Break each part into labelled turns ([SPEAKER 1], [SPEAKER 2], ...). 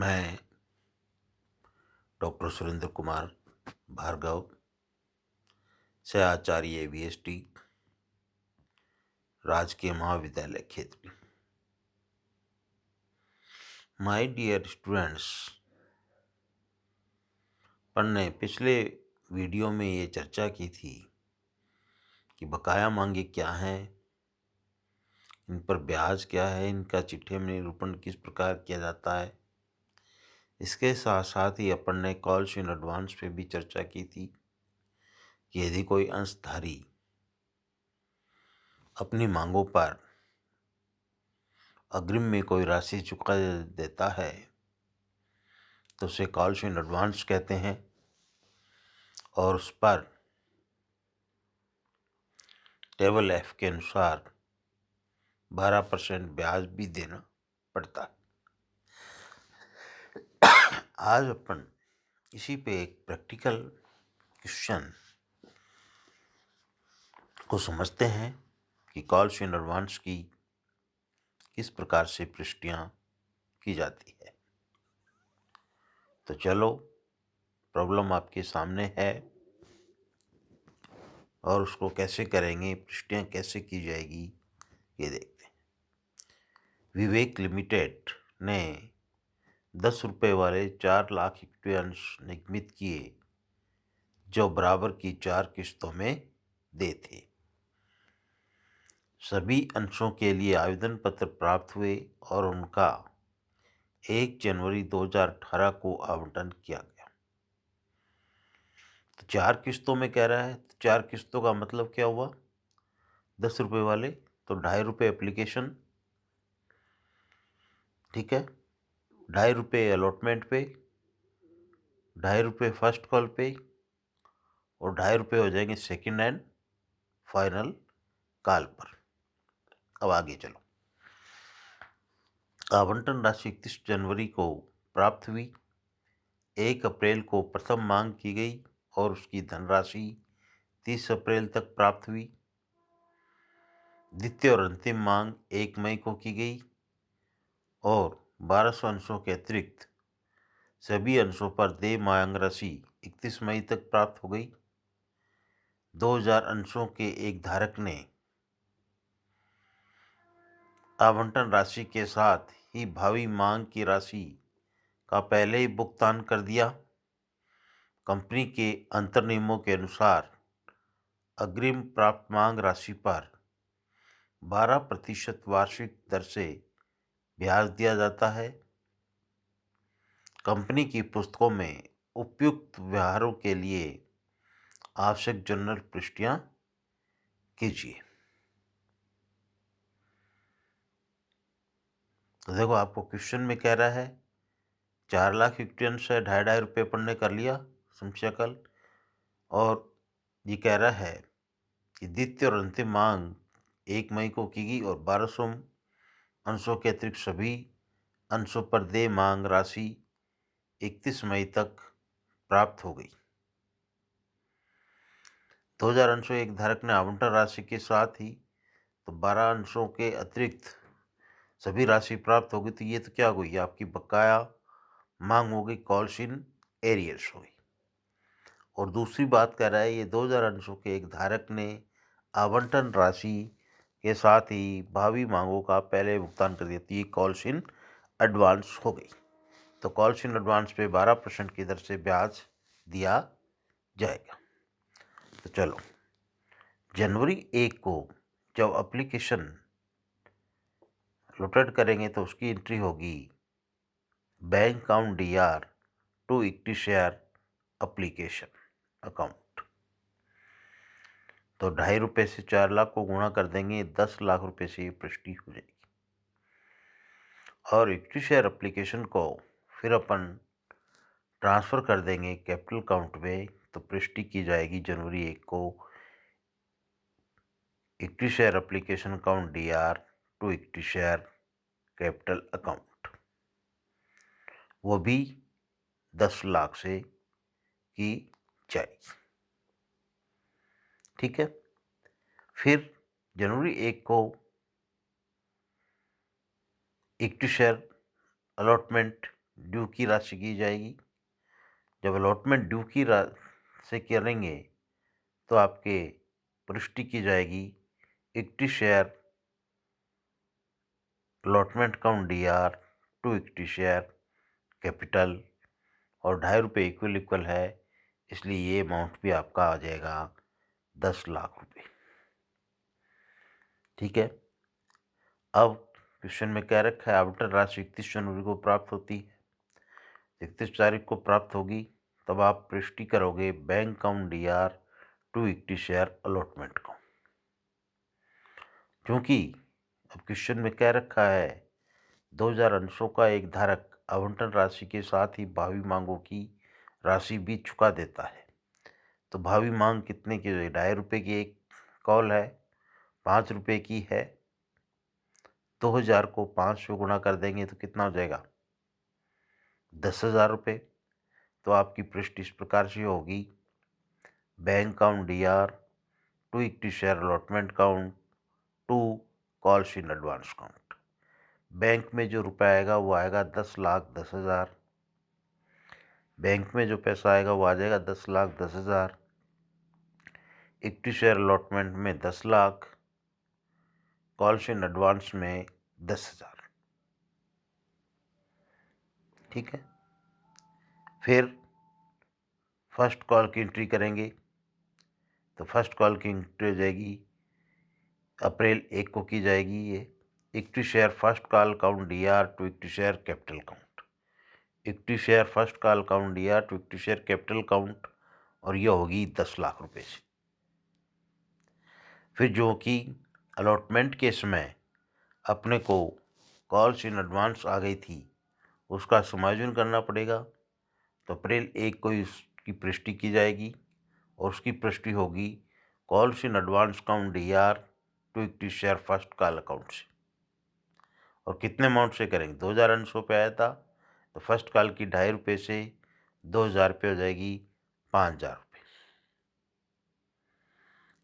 [SPEAKER 1] मैं doctor Surendra Kumar Bhargava, सहआचार्य ABST, राजकीय महाविद्यालय खेतड़ी। माय डियर स्टूडेंट्स, ने पिछले वीडियो में ये चर्चा की थी कि बकाया मांगे क्या हैं, इन पर ब्याज क्या है, इनका चिट्ठे में निरूपण किस प्रकार किया जाता है। इसके साथ साथ ही अपन ने कॉल्स इन एडवांस पे भी चर्चा की थी कि यदि कोई अंशधारी अपनी मांगों पर अग्रिम में कोई राशि चुका देता है तो उसे कॉल्स इन एडवांस कहते हैं और उस पर टेबल F के अनुसार 12% ब्याज भी देना पड़ता है। आज अपन इसी पे एक प्रैक्टिकल क्वेश्चन को समझते हैं कि कॉल्स इन एडवांस की किस प्रकार से पुष्टियां की जाती है। तो चलो, प्रॉब्लम आपके सामने है और उसको कैसे करेंगे, पुष्टियां कैसे की जाएगी, ये देखते हैं। विवेक लिमिटेड ने 10 रुपये वाले 4 लाख इक्विटी अंश निगमित किए जो बराबर की 4 किस्तों में दे थे। सभी अंशों के लिए आवेदन पत्र प्राप्त हुए और उनका 1 जनवरी 2018 को आवंटन किया गया। तो 4 किस्तों में कह रहा है, तो 4 किस्तों का मतलब क्या हुआ? 10 रुपये वाले तो 2.5 रुपये एप्लीकेशन, ठीक है, 2.5 रुपये अलॉटमेंट पे, 2.5 रुपये फर्स्ट कॉल पे और 2.5 रुपये हो जाएंगे सेकंड एंड फाइनल कॉल पर। अब आगे चलो। आवंटन राशि 31 जनवरी को प्राप्त हुई। 1 अप्रैल को प्रथम मांग की गई और उसकी धनराशि 30 अप्रैल तक प्राप्त हुई। द्वितीय और अंतिम मांग 1 मई को की गई और 1200 अंशों के अतिरिक्त सभी अंशों पर देय मांग राशि 31 मई तक प्राप्त हो गई। 2000 अंशों के एक धारक ने आवंटन राशि के साथ ही भावी मांग की राशि का पहले ही भुगतान कर दिया। कंपनी के अंतर्नियमों के अनुसार अग्रिम प्राप्त मांग राशि पर 12% वार्षिक दर से ब्याज दिया जाता है। कंपनी की पुस्तकों में उपयुक्त व्यवहारों के लिए आवश्यक जनरल पुष्टियां कीजिए। तो देखो, आपको क्वेश्चन में कह रहा है 4 लाख इक्विटी अंश है, 2.5 रुपये अपन ने कर लिया समस्या कल, और ये कह रहा है कि द्वितीय और अंतिम मांग 1 मई को की गई और 1200 अंशों के अतिरिक्त सभी अंशों पर देय मांग राशि 31 मई तक प्राप्त हो गई। 2000 अंशों एक धारक ने आवंटन राशि के साथ ही तो 12 अंशों के अतिरिक्त सभी राशि प्राप्त हो गई। तो ये तो क्या हुई, आपकी बकाया मांग हो गई, कॉल्स इन एरियर्स हो गई। और दूसरी बात कह रहा है ये 2000 अंशों के एक धारक ने आवंटन राशि के साथ ही भावी मांगों का पहले भुगतान कर दिया, तो ये कॉल्स इन एडवांस हो गई। तो कॉल्स इन एडवांस पे 12% की दर से ब्याज दिया जाएगा। तो चलो, जनवरी 1 को जब एप्लीकेशन लोटेड करेंगे तो उसकी एंट्री होगी bank account DR to equity share application account. तो 2.5 रुपये से 4 लाख को गुणा कर देंगे, 10 लाख रुपए से ये पुष्टि हो जाएगी। और इक्विटी शेयर एप्लीकेशन को फिर अपन ट्रांसफ़र कर देंगे कैपिटल अकाउंट में, तो पुष्टि की जाएगी जनवरी 1 को equity share application account DR to equity share capital account, वो भी 10 लाख से की जाएगी। ठीक है, फिर जनवरी 1 को इक्विटी शेयर अलॉटमेंट ड्यू की राशि की जाएगी। जब अलॉटमेंट ड्यू की से करेंगे तो आपके पुष्टि की जाएगी equity share allotment account DR to equity share capital और ₹2.5 इक्वल है, इसलिए ये अमाउंट भी आपका आ जाएगा 10 लाख रुपए। ठीक है। अब क्वेश्चन में कह रखा है आवंटन राशि 31 जनवरी को प्राप्त होती है। 31 तारीख को प्राप्त होगी तब आप पुष्टि करोगे bank account DR to equity share allotment account. क्योंकि अब क्वेश्चन में कह रखा है 2000 अंशों का एक धारक आवंटन राशि के साथ ही भावी मांगों की राशि भी चुका देता है, तो भावी मांग कितने की है? ₹2.5 की एक कॉल है, ₹5 की है। 2000 को 5 से गुणा कर देंगे तो कितना हो जाएगा? ₹10,000। तो आपकी पृष्ठ इस प्रकार से होगी bank account DR to equity share allotment account to calls in advance account. Bank में जो रुपया आएगा वो आएगा 10,10,000। बैंक में जो पैसा आएगा वो आ जाएगा 10,10,000। इक्विटी शेयर अलॉटमेंट में 10 लाख, कॉल्स इन एडवांस में 10,000। ठीक है। फिर फर्स्ट कॉल की एंट्री करेंगे तो फर्स्ट कॉल की एंट्री हो जाएगी अप्रैल 1 को की जाएगी। ये equity share first call account DR to equity share capital account, equity share first call account DR to equity share capital account, और यह होगी 10 लाख रुपए से। फिर जो कि अलॉटमेंट के समय अपने को कॉल्स इन एडवांस आ गई थी उसका समायोजन करना पड़ेगा, तो अप्रैल 1 को इसकी पुष्टि की जाएगी और उसकी पुष्टि होगी calls in advance account DR to equity share first call account से। और कितने अमाउंट से करेंगे? 2000 अंशों पे आया था तो फर्स्ट कॉल की ₹2.5 से 2000 पे हो जाएगी 5000 रुपये।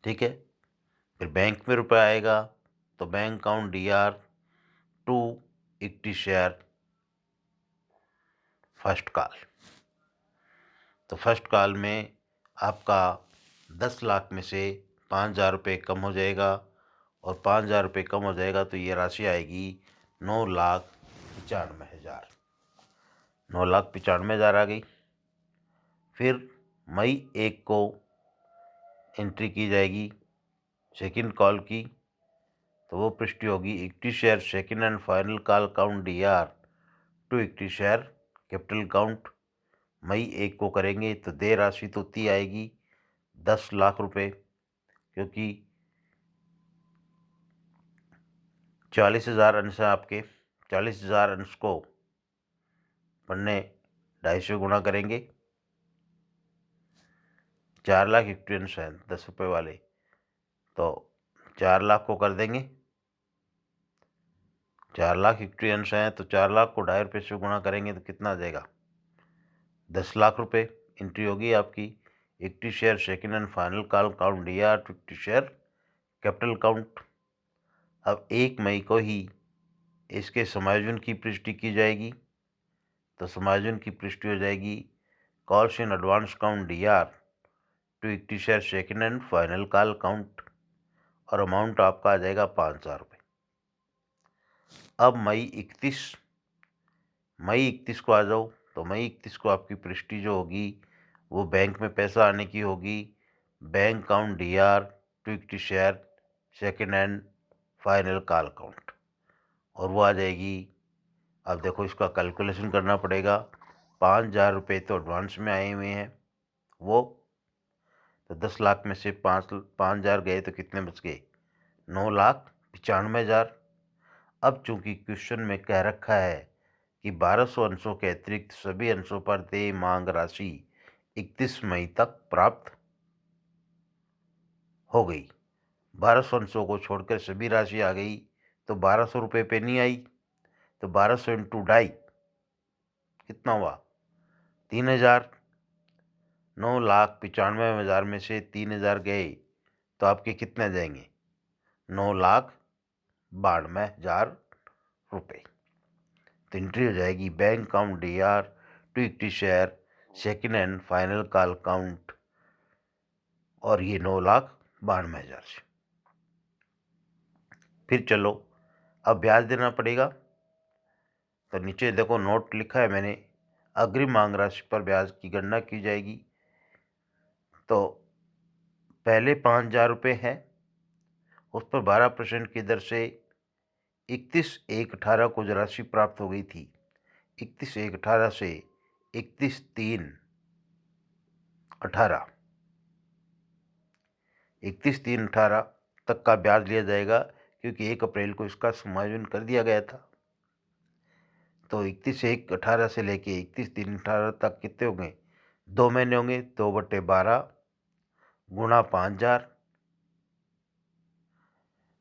[SPEAKER 1] ठीक है। फिर बैंक में रुपया आएगा तो bank account DR to equity share first call, तो फर्स्ट कॉल में आपका 10 लाख में से 5000 रुपये कम हो जाएगा और 5000 रुपये कम हो जाएगा तो ये राशि आएगी 9,95,000। 9,95,000 आ गई। फिर मई 1 को एंट्री की जाएगी सेकंड कॉल की, तो वो पुष्टि होगी equity share second and final call account DR to equity share capital account. मई 1 को करेंगे तो देय राशि तो उतनी आएगी 10 लाख रुपए, क्योंकि 40,000 अंश है आपके। 40,000 अंश को पढ़ने 250 से गुणा करेंगे। 4 लाख इक्विटी अंश हैं 10 रुपये वाले, तो 4 लाख को कर देंगे। 4 लाख इक्विटी अंश हैं तो 4 लाख को 2.5 से गुणा करेंगे तो कितना आ जाएगा? 10 लाख रुपए। एंट्री होगी आपकी equity share second and final call account DR to equity share capital account. अब 1 मई को ही इसके समायोजन की पुष्टि की जाएगी, तो समायोजन की पुष्टि हो जाएगी calls in advance account DR to equity share second and final call account, और अमाउंट आपका आ जाएगा 5000 रुपये। अब मई 31 को आ जाओ, तो मई 31 को आपकी पुष्टि जो होगी वो बैंक में पैसा आने की होगी bank account DR to equity share second and final call account, और वो आ जाएगी। अब देखो इसका कैलकुलेशन करना पड़ेगा। 5000 रुपये तो एडवांस में आए हुए हैं वो, तो 10 लाख में से 5,000 गए तो कितने बच गए? 9,95,000। अब चूंकि क्वेश्चन में कह रखा है कि 1200 अंशों के अतिरिक्त सभी अंशों पर देय मांग राशि 31 मई तक प्राप्त हो गई। 1200 अंशों को छोड़कर सभी राशि आ गई, तो 1200 रुपये पे नहीं आई, तो 1200 इंटू 2.5 कितना हुआ? 3,000। 9,95,000 में से 3,000 गए तो आपके कितने आ जाएंगे? 9,92,000 रुपये। तो एंट्री हो जाएगी bank count DR to equity share second hand final call count, और ये 9,92,000 से। फिर चलो अब ब्याज देना पड़ेगा। तो नीचे देखो नोट लिखा है मैंने, अग्रिम मांग राशि पर ब्याज की गणना की जाएगी। तो पहले 5,000 रुपये है, उस पर 12% की दर से 31/1/18 को जो राशि प्राप्त हो गई थी, 31/1/18 से 31/3/18 31/3/18 तक का ब्याज लिया जाएगा, क्योंकि 1 अप्रैल को इसका समायोजन कर दिया गया था। तो 31/1/18 से लेके 31/3/18 तक कितने होंगे, 2 महीने होंगे। 2/12 गुणा 5,000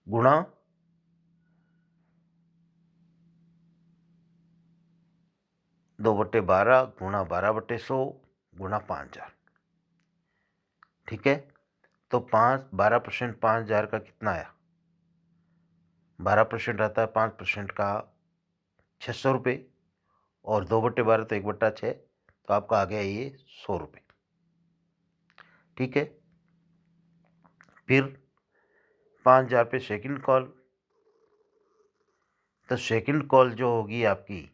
[SPEAKER 1] गुणा 2/12 गुणा 12/100 गुणा 5,000। ठीक है, तो 12% 5,000 का कितना आया, 12% आता है 5% का 600 रुपये, और 2/12 तो 1/6, तो आपका आ गया ये 100 रुपये। ठीक है, फिर 5,000 पे सेकंड कॉल। तो सेकंड कॉल जो होगी आपकी,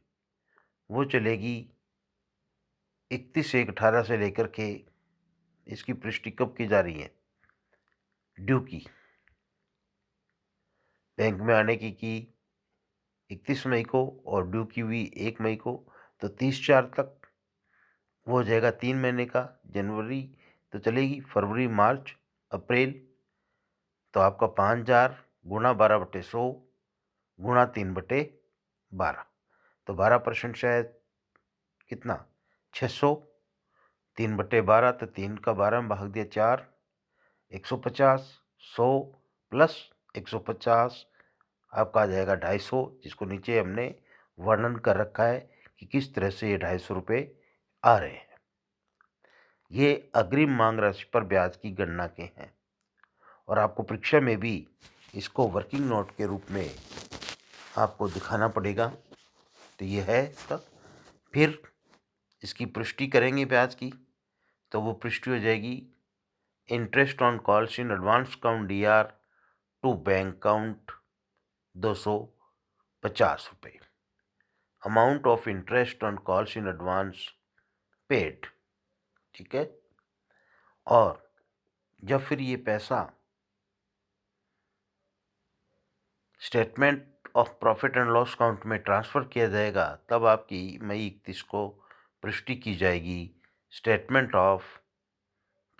[SPEAKER 1] वो चलेगी 31/1/18 से लेकर के, इसकी पुष्टि कब की जा रही है, ड्यू की, बैंक में आने की 31 मई को, और ड्यू की हुई 1 मई को। तो 30/4 तक वो हो जाएगा 3 महीने का। जनवरी तो चलेगी, फरवरी मार्च अप्रैल, तो आपका 5,000 गुणा 12/100 गुणा 3/12, तो 12% शायद कितना, 600, 3/12, तो 3 का 12 में भाग दिया 4, 150, 100 प्लस 150 आपका आ जाएगा 250, जिसको नीचे हमने वर्णन कर रखा है कि किस तरह से ये 250 रुपये आ रहे हैं। ये अग्रिम मांग राशि पर ब्याज की गणना के हैं, और आपको परीक्षा में भी इसको वर्किंग नोट के रूप में आपको दिखाना पड़ेगा। तो ये है इसका। फिर इसकी पुष्टि करेंगे ब्याज की, तो वो पुष्टि हो जाएगी, interest on calls in advance count DR to bank count 250 रुपये, amount of interest on calls in advance paid. ठीक है, और जब फिर ये पैसा statement of profit and loss account में ट्रांसफ़र किया जाएगा, तब आपकी मई 31 को पुष्टि की जाएगी, statement of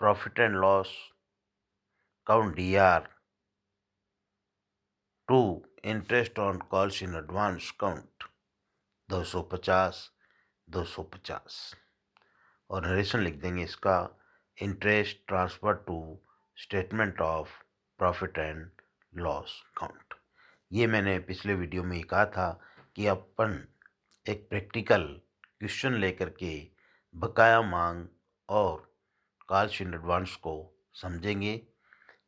[SPEAKER 1] profit and loss account DR to interest on calls in advance account 250 250, और नरेशन लिख देंगे इसका, interest transfer to statement of profit and loss account. ये मैंने पिछले वीडियो में ही कहा था कि अपन एक प्रैक्टिकल क्वेश्चन लेकर के बकाया मांग और कॉल्स इन एडवांस को समझेंगे।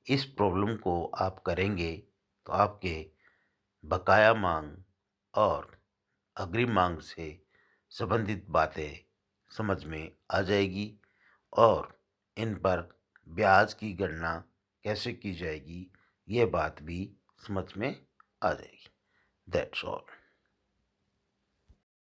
[SPEAKER 1] इस प्रॉब्लम को आप करेंगे तो आपके बकाया मांग और अग्रिम मांग से संबंधित बातें समझ में आ जाएगी, और इन पर ब्याज की गणना कैसे की जाएगी ये बात भी समझ में आ जाएगी। That's all.